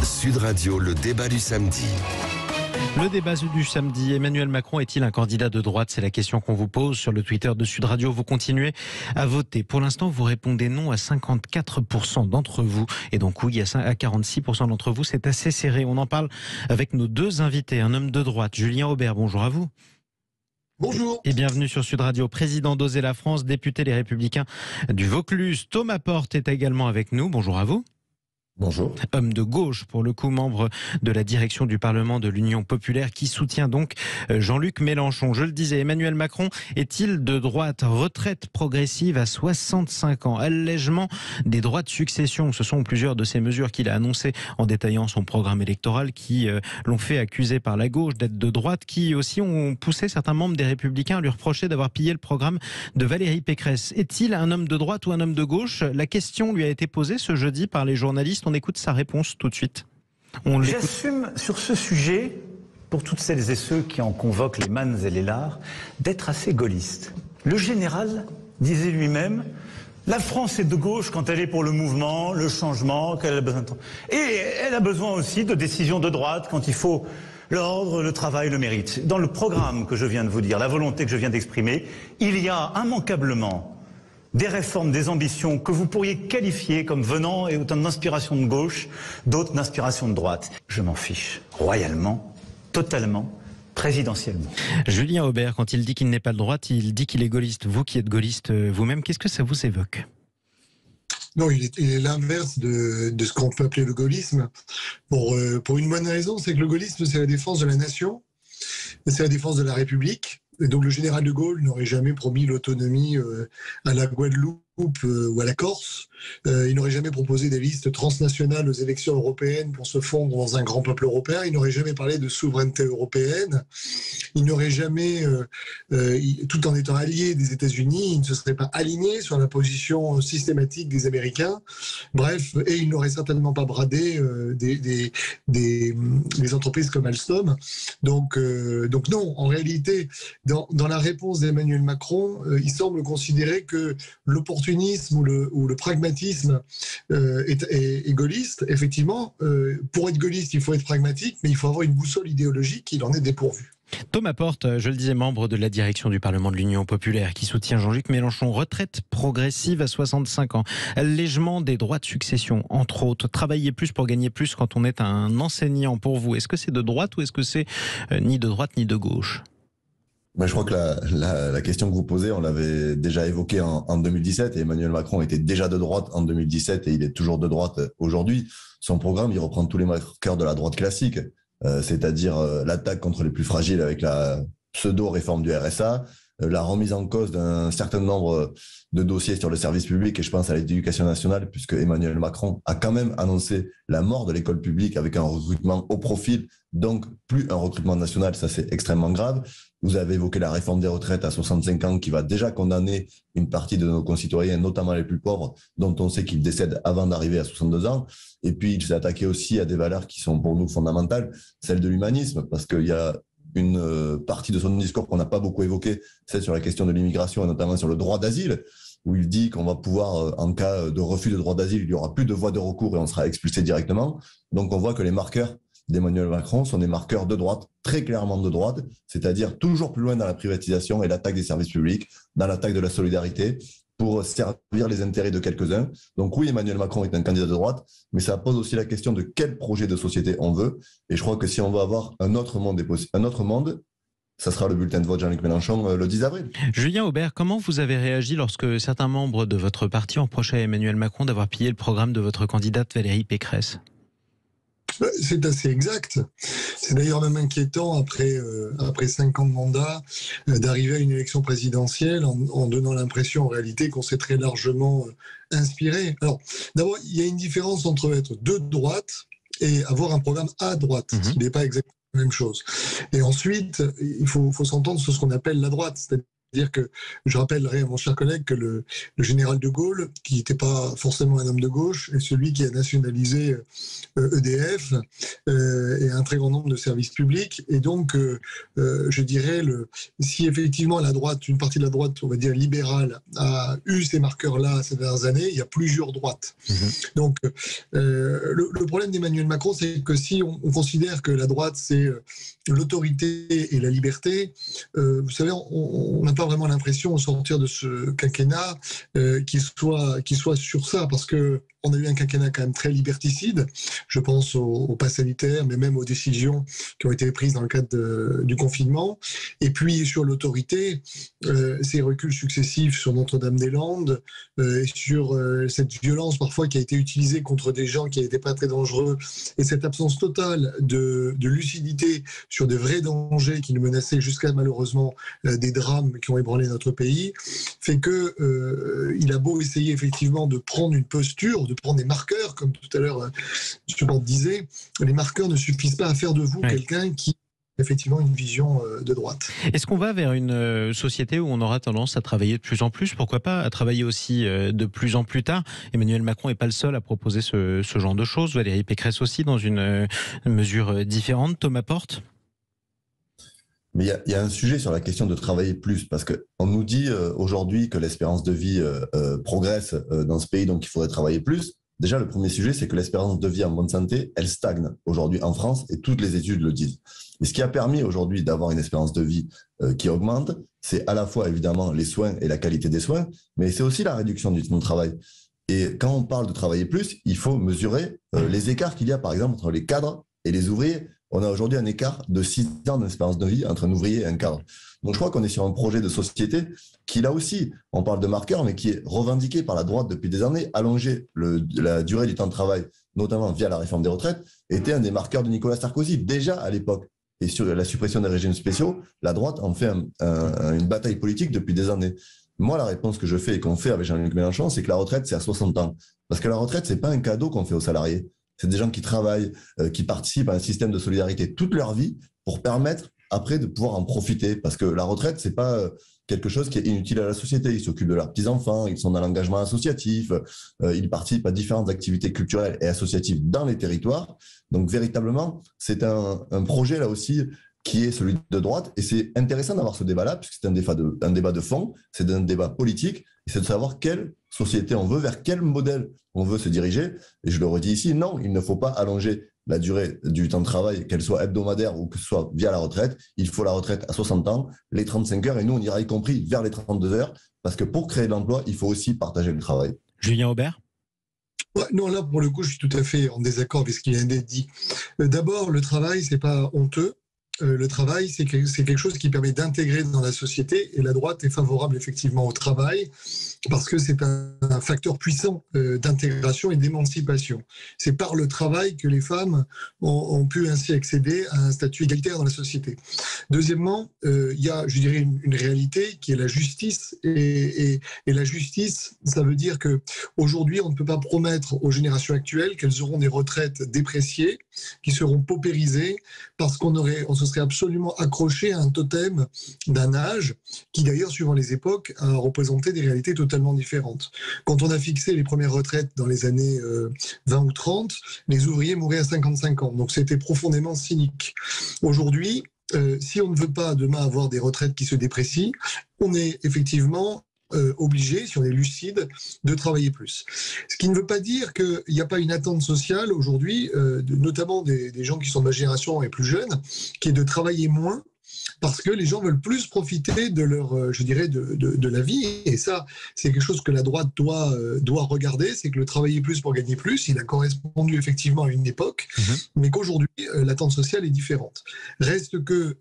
Sud Radio, le débat du samedi. Le débat du samedi, Emmanuel Macron est-il un candidat de droite? C'est la question qu'on vous pose sur le Twitter de Sud Radio. Vous continuez à voter. Pour l'instant, vous répondez non à 54% d'entre vous. Et donc oui, à 46% d'entre vous, c'est assez serré. On en parle avec nos deux invités. Un homme de droite, Julien Aubert, bonjour à vous. Bonjour. Et bienvenue sur Sud Radio. Président d'Oser la France, député Les Républicains du Vaucluse. Thomas Porte est également avec nous. Bonjour à vous. Bonjour. Homme de gauche, pour le coup, membre de la direction du Parlement de l'Union populaire, qui soutient donc Jean-Luc Mélenchon. Je le disais, Emmanuel Macron est-il de droite? Retraite progressive à 65 ans, allègement des droits de succession. Ce sont plusieurs de ces mesures qu'il a annoncées en détaillant son programme électoral qui l'ont fait accuser par la gauche d'être de droite, qui aussi ont poussé certains membres des Républicains à lui reprocher d'avoir pillé le programme de Valérie Pécresse. Est-il un homme de droite ou un homme de gauche? La question lui a été posée ce jeudi par les journalistes. On écoute sa réponse tout de suite. J'assume sur ce sujet, pour toutes celles et ceux qui en convoquent les mannes et les lards, d'être assez gaulliste. Le général disait lui-même: la France est de gauche quand elle est pour le mouvement, le changement, qu'elle a besoin de temps. Et elle a besoin aussi de décisions de droite quand il faut l'ordre, le travail, le mérite. Dans le programme que je viens de vous dire, la volonté que je viens d'exprimer, il y a immanquablement des réformes, des ambitions que vous pourriez qualifier comme venant et autant d'inspiration de gauche, d'autres d'inspiration de droite. Je m'en fiche royalement, totalement, présidentiellement. Julien Aubert, quand il dit qu'il n'est pas de droite, il dit qu'il est gaulliste. Vous qui êtes gaulliste vous-même, qu'est-ce que ça vous évoque? Non, il est l'inverse de ce qu'on peut appeler le gaullisme. Pour une bonne raison, c'est que le gaullisme, c'est la défense de la nation, c'est la défense de la République. Et donc le général de Gaulle n'aurait jamais promis l'autonomie à la Guadeloupe ou à la Corse. Il n'aurait jamais proposé des listes transnationales aux élections européennes pour se fondre dans un grand peuple européen. Il n'aurait jamais parlé de souveraineté européenne. Il n'aurait jamais, tout en étant allié des États-Unis, il ne se serait pas aligné sur la position systématique des Américains. Bref, et il n'aurait certainement pas bradé des entreprises comme Alstom. Donc non, en réalité, dans la réponse d'Emmanuel Macron, il semble considérer que l'opportunisme ou le pragmatisme est gaulliste. Effectivement, pour être gaulliste, il faut être pragmatique, mais il faut avoir une boussole idéologique qui en est dépourvue. Thomas Porte, je le disais, membre de la direction du Parlement de l'Union populaire, qui soutient Jean-Luc Mélenchon. Retraite progressive à 65 ans, allègement des droits de succession, entre autres. Travailler plus pour gagner plus quand on est un enseignant. Pour vous, est-ce que c'est de droite ou est-ce que c'est ni de droite ni de gauche? Je crois que la question que vous posez, on l'avait déjà évoquée en 2017 et Emmanuel Macron était déjà de droite en 2017 et il est toujours de droite aujourd'hui. Son programme, il reprend tous les marqueurs de la droite classique, c'est-à-dire l'attaque contre les plus fragiles avec la pseudo-réforme du RSA, la remise en cause d'un certain nombre de dossiers sur le service public et je pense à l'éducation nationale puisque Emmanuel Macron a quand même annoncé la mort de l'école publique avec un recrutement au profil, donc plus un recrutement national, ça c'est extrêmement grave. Vous avez évoqué la réforme des retraites à 65 ans qui va déjà condamner une partie de nos concitoyens, notamment les plus pauvres, dont on sait qu'ils décèdent avant d'arriver à 62 ans. Et puis, il s'est attaqué aussi à des valeurs qui sont pour nous fondamentales, celles de l'humanisme, parce qu'il y a une partie de son discours qu'on n'a pas beaucoup évoquée, celle sur la question de l'immigration et notamment sur le droit d'asile, où il dit qu'on va pouvoir, en cas de refus de droit d'asile, il n'y aura plus de voie de recours et on sera expulsé directement. Donc, on voit que les marqueurs d'Emmanuel Macron sont des marqueurs de droite, très clairement de droite, c'est-à-dire toujours plus loin dans la privatisation et l'attaque des services publics, dans l'attaque de la solidarité, pour servir les intérêts de quelques-uns. Donc oui, Emmanuel Macron est un candidat de droite, mais ça pose aussi la question de quel projet de société on veut. Et je crois que si on veut avoir un autre monde, ça sera le bulletin de vote Jean-Luc Mélenchon le 10 avril. Julien Aubert, comment vous avez réagi lorsque certains membres de votre parti ont reproché à Emmanuel Macron d'avoir pillé le programme de votre candidate Valérie Pécresse? C'est assez exact. C'est d'ailleurs même inquiétant après 5 ans de mandat d'arriver à une élection présidentielle en donnant l'impression en réalité qu'on s'est très largement inspiré. Alors d'abord, il y a une différence entre être de droite et avoir un programme à droite, ce qui n'est pas exactement la même chose. Et ensuite, il faut s'entendre sur ce qu'on appelle la droite, c'est-à-dire C'est-à-dire que je rappellerai à mon cher collègue que le général de Gaulle, qui n'était pas forcément un homme de gauche, est celui qui a nationalisé EDF et un très grand nombre de services publics. Et donc, je dirais, si effectivement la droite, une partie de la droite, on va dire libérale, a eu ces marqueurs-là ces dernières années, il y a plusieurs droites. Donc, le problème d'Emmanuel Macron, c'est que si on considère que la droite, c'est l'autorité et la liberté, vous savez, on n'a pas vraiment l'impression, au sortir de ce quinquennat, qu'il soit sur ça, parce qu'on a eu un quinquennat quand même très liberticide. Je pense au pass sanitaire, mais même aux décisions qui ont été prises dans le cadre du confinement. Et puis, sur l'autorité, ces reculs successifs sur Notre-Dame-des-Landes, sur cette violence parfois qui a été utilisée contre des gens qui n'étaient pas très dangereux, et cette absence totale de lucidité sur de vrais dangers qui nous menaçaient jusqu'à malheureusement des drames qui ont ébranlé notre pays, fait que il a beau essayer effectivement de prendre une posture, de prendre des marqueurs, comme tout à l'heure M. Borne disait, les marqueurs ne suffisent pas à faire de vous quelqu'un qui a effectivement une vision de droite. Est-ce qu'on va vers une société où on aura tendance à travailler de plus en plus, pourquoi pas à travailler aussi de plus en plus tard? Emmanuel Macron n'est pas le seul à proposer ce genre de choses, Valérie Pécresse aussi dans une mesure différente, Thomas Porte. Mais il y a un sujet sur la question de travailler plus, parce qu'on nous dit aujourd'hui que l'espérance de vie progresse dans ce pays, donc il faudrait travailler plus. Déjà, le premier sujet, c'est que l'espérance de vie en bonne santé, elle stagne aujourd'hui en France, et toutes les études le disent. Et ce qui a permis aujourd'hui d'avoir une espérance de vie qui augmente, c'est à la fois évidemment les soins et la qualité des soins, mais c'est aussi la réduction du temps de travail. Et quand on parle de travailler plus, il faut mesurer les écarts qu'il y a, par exemple, entre les cadres et les ouvriers. On a aujourd'hui un écart de 6 ans d'espérance de vie entre un ouvrier et un cadre. Donc je crois qu'on est sur un projet de société qui, là aussi, on parle de marqueur, mais qui est revendiqué par la droite depuis des années. Allonger la durée du temps de travail, notamment via la réforme des retraites, était un des marqueurs de Nicolas Sarkozy, déjà à l'époque. Et sur la suppression des régimes spéciaux, la droite en fait une bataille politique depuis des années. Moi, la réponse que je fais et qu'on fait avec Jean-Luc Mélenchon, c'est que la retraite, c'est à 60 ans. Parce que la retraite, c'est pas un cadeau qu'on fait aux salariés. C'est des gens qui travaillent, qui participent à un système de solidarité toute leur vie pour permettre après de pouvoir en profiter. Parce que la retraite, c'est pas quelque chose qui est inutile à la société. Ils s'occupent de leurs petits-enfants, ils sont dans l'engagement associatif, ils participent à différentes activités culturelles et associatives dans les territoires. Donc véritablement, c'est un projet là aussi qui est celui de droite. Et c'est intéressant d'avoir ce débat-là, puisque c'est un débat de fond, c'est un débat politique, et c'est de savoir quelle société on veut, vers quel modèle on veut se diriger. Et je le redis ici, non, il ne faut pas allonger la durée du temps de travail, qu'elle soit hebdomadaire ou que ce soit via la retraite. Il faut la retraite à 60 ans, les 35 heures, et nous, on ira y compris vers les 32 heures, parce que pour créer de l'emploi, il faut aussi partager le travail. Julien Aubert ? Non, là, pour le coup, je suis tout à fait en désaccord avec ce qui vient d'être dit. D'abord, le travail, c'est pas honteux. Le travail, c'est quelque chose qui permet d'intégrer dans la société, et la droite est favorable effectivement au travail parce que c'est un facteur puissant d'intégration et d'émancipation. C'est par le travail que les femmes ont pu ainsi accéder à un statut égalitaire dans la société. Deuxièmement, il y a, je dirais, une réalité qui est la justice, et la justice, ça veut dire que aujourd'hui, on ne peut pas promettre aux générations actuelles qu'elles auront des retraites dépréciées, qui seront paupérisées, parce qu'on se serait absolument accroché à un totem d'un âge qui, d'ailleurs, suivant les époques, a représenté des réalités totalement différentes. Quand on a fixé les premières retraites dans les années 20 ou 30, les ouvriers mouraient à 55 ans. Donc c'était profondément cynique. Aujourd'hui, si on ne veut pas demain avoir des retraites qui se déprécient, on est effectivement obligé, si on est lucide, de travailler plus. Ce qui ne veut pas dire qu'il n'y a pas une attente sociale aujourd'hui, notamment des gens qui sont de ma génération et plus jeunes, qui est de travailler moins, parce que les gens veulent plus profiter de leur, je dirais, de la vie. Et ça, c'est quelque chose que la droite doit regarder, c'est que le travailler plus pour gagner plus, il a correspondu effectivement à une époque, mais qu'aujourd'hui, l'attente sociale est différente. Reste que,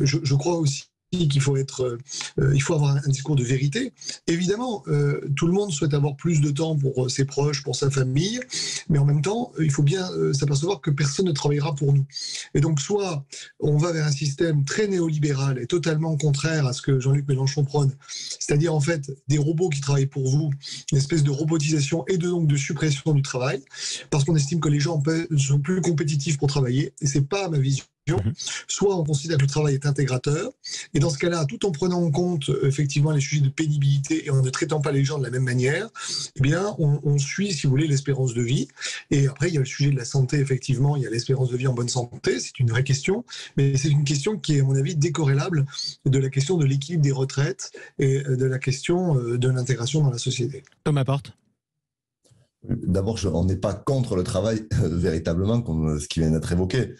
je crois aussi qu'il faut il faut avoir un discours de vérité. Évidemment, tout le monde souhaite avoir plus de temps pour ses proches, pour sa famille, mais en même temps, il faut bien s'apercevoir que personne ne travaillera pour nous. Et donc, soit on va vers un système très néolibéral et totalement contraire à ce que Jean-Luc Mélenchon prône, c'est-à-dire en fait des robots qui travaillent pour vous, une espèce de robotisation et donc de suppression du travail, parce qu'on estime que les gens sont plus compétitifs pour travailler, et c'est pas ma vision soit on considère que le travail est intégrateur, et dans ce cas-là, tout en prenant en compte effectivement les sujets de pénibilité et en ne traitant pas les gens de la même manière, eh bien, on suit, si vous voulez, l'espérance de vie. Et après, il y a le sujet de la santé, effectivement, il y a l'espérance de vie en bonne santé, c'est une vraie question, mais c'est une question qui est, à mon avis, décorrélable de la question de l'équilibre des retraites et de la question de l'intégration dans la société. Thomas Porte. D'abord, on n'est pas contre le travail, véritablement, comme ce qui vient d'être évoqué.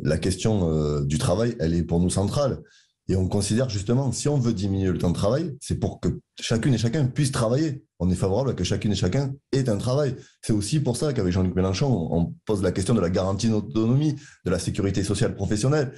La question du travail, elle est pour nous centrale. Et on considère justement, si on veut diminuer le temps de travail, c'est pour que chacune et chacun puisse travailler. On est favorable à que chacune et chacun ait un travail. C'est aussi pour ça qu'avec Jean-Luc Mélenchon, on pose la question de la garantie d'autonomie, de la sécurité sociale professionnelle.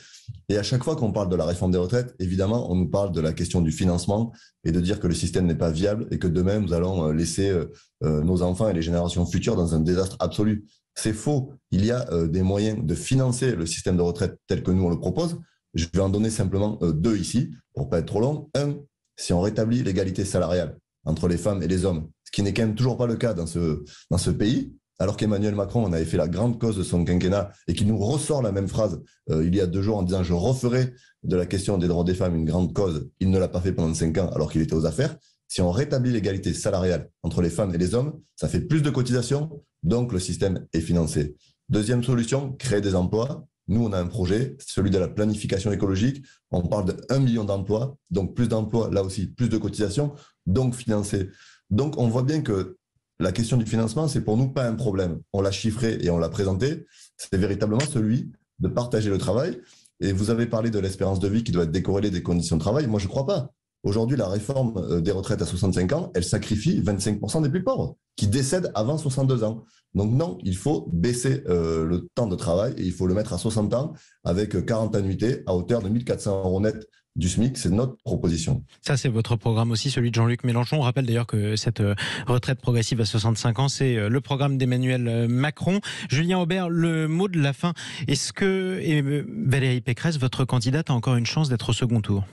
Et à chaque fois qu'on parle de la réforme des retraites, évidemment, on nous parle de la question du financement et de dire que le système n'est pas viable et que demain, nous allons laisser nos enfants et les générations futures dans un désastre absolu. C'est faux. Il y a des moyens de financer le système de retraite tel que nous, on le propose. Je vais en donner simplement 2 ici, pour ne pas être trop long. 1, si on rétablit l'égalité salariale entre les femmes et les hommes, ce qui n'est quand même toujours pas le cas dans ce pays, alors qu'Emmanuel Macron en avait fait la grande cause de son quinquennat et qui nous ressort la même phrase il y a 2 jours en disant « je referai de la question des droits des femmes une grande cause », il ne l'a pas fait pendant 5 ans alors qu'il était aux affaires. Si on rétablit l'égalité salariale entre les femmes et les hommes, ça fait plus de cotisations, donc le système est financé. Deuxième solution, créer des emplois. Nous, on a un projet, celui de la planification écologique. On parle de 1 million d'emplois, donc plus d'emplois, là aussi, plus de cotisations, donc financés. Donc, on voit bien que la question du financement, c'est pour nous pas un problème. On l'a chiffré et on l'a présenté. C'est véritablement celui de partager le travail. Et vous avez parlé de l'espérance de vie qui doit être décorrélée des conditions de travail. Moi, je ne crois pas. Aujourd'hui, la réforme des retraites à 65 ans, elle sacrifie 25% des plus pauvres qui décèdent avant 62 ans. Donc non, il faut baisser le temps de travail et il faut le mettre à 60 ans avec 40 annuités à hauteur de 1 400 € net du SMIC. C'est notre proposition. Ça, c'est votre programme aussi, celui de Jean-Luc Mélenchon. On rappelle d'ailleurs que cette retraite progressive à 65 ans, c'est le programme d'Emmanuel Macron. Julien Aubert, le mot de la fin. Est-ce que Valérie Pécresse, votre candidate, a encore une chance d'être au second tour ?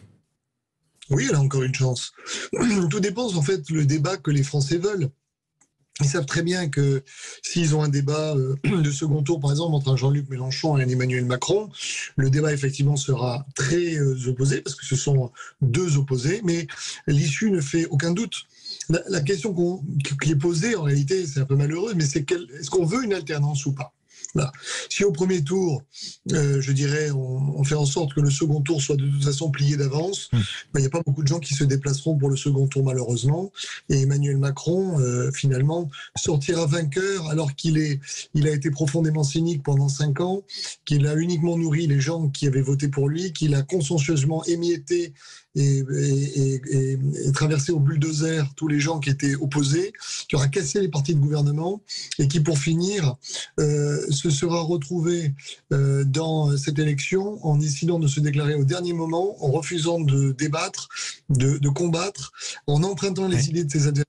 Oui, elle a encore une chance. Tout dépend en fait le débat que les Français veulent. Ils savent très bien que s'ils ont un débat de second tour, par exemple, entre un Jean-Luc Mélenchon et un Emmanuel Macron, le débat effectivement sera très opposé, parce que ce sont 2 opposés, mais l'issue ne fait aucun doute. La question qui est posée, en réalité, c'est un peu malheureux, mais c'est est-ce qu'on veut une alternance ou pas ? Là. Si au premier tour, je dirais, on fait en sorte que le second tour soit de toute façon plié d'avance, il n'y a pas beaucoup de gens qui se déplaceront pour le second tour malheureusement. Et Emmanuel Macron, finalement, sortira vainqueur alors qu'il a été profondément cynique pendant 5 ans, qu'il a uniquement nourri les gens qui avaient voté pour lui, qu'il a consciencieusement émietté et traversé au bulldozer tous les gens qui étaient opposés, qui aura cassé les partis de gouvernement et qui, pour finir, se sera retrouvé dans cette élection en décidant de se déclarer au dernier moment, en refusant de débattre, de combattre, en empruntant les idées de ses adversaires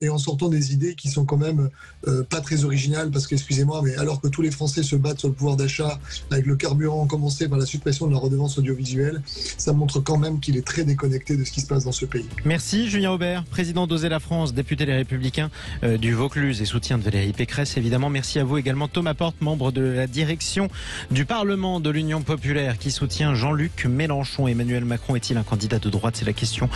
et en sortant des idées qui sont quand même pas très originales, parce qu'excusez-moi, mais alors que tous les Français se battent sur le pouvoir d'achat avec le carburant, commencé par la suppression de la redevance audiovisuelle, ça montre quand même qu'il est très déconnecté de ce qui se passe dans ce pays. Merci Julien Aubert, président d'Oser la France, député Les Républicains du Vaucluse et soutien de Valérie Pécresse, évidemment. Merci à vous également Thomas Porte, membre de la direction du Parlement de l'Union Populaire, qui soutient Jean-Luc Mélenchon. Emmanuel Macron est-il un candidat de droite ? C'est la question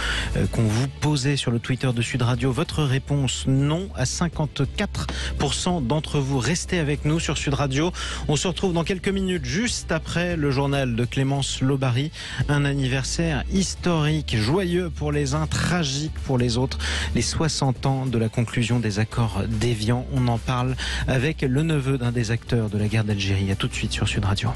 qu'on vous posait sur le Twitter de Sud Radio. Votre réponse ? Non à 54% d'entre vous. Restez avec nous sur Sud Radio. On se retrouve dans quelques minutes, juste après le journal de Clémence Lobary. Un anniversaire historique, joyeux pour les uns, tragique pour les autres. Les 60 ans de la conclusion des accords d'Évian. On en parle avec le neveu d'un des acteurs de la guerre d'Algérie. À tout de suite sur Sud Radio.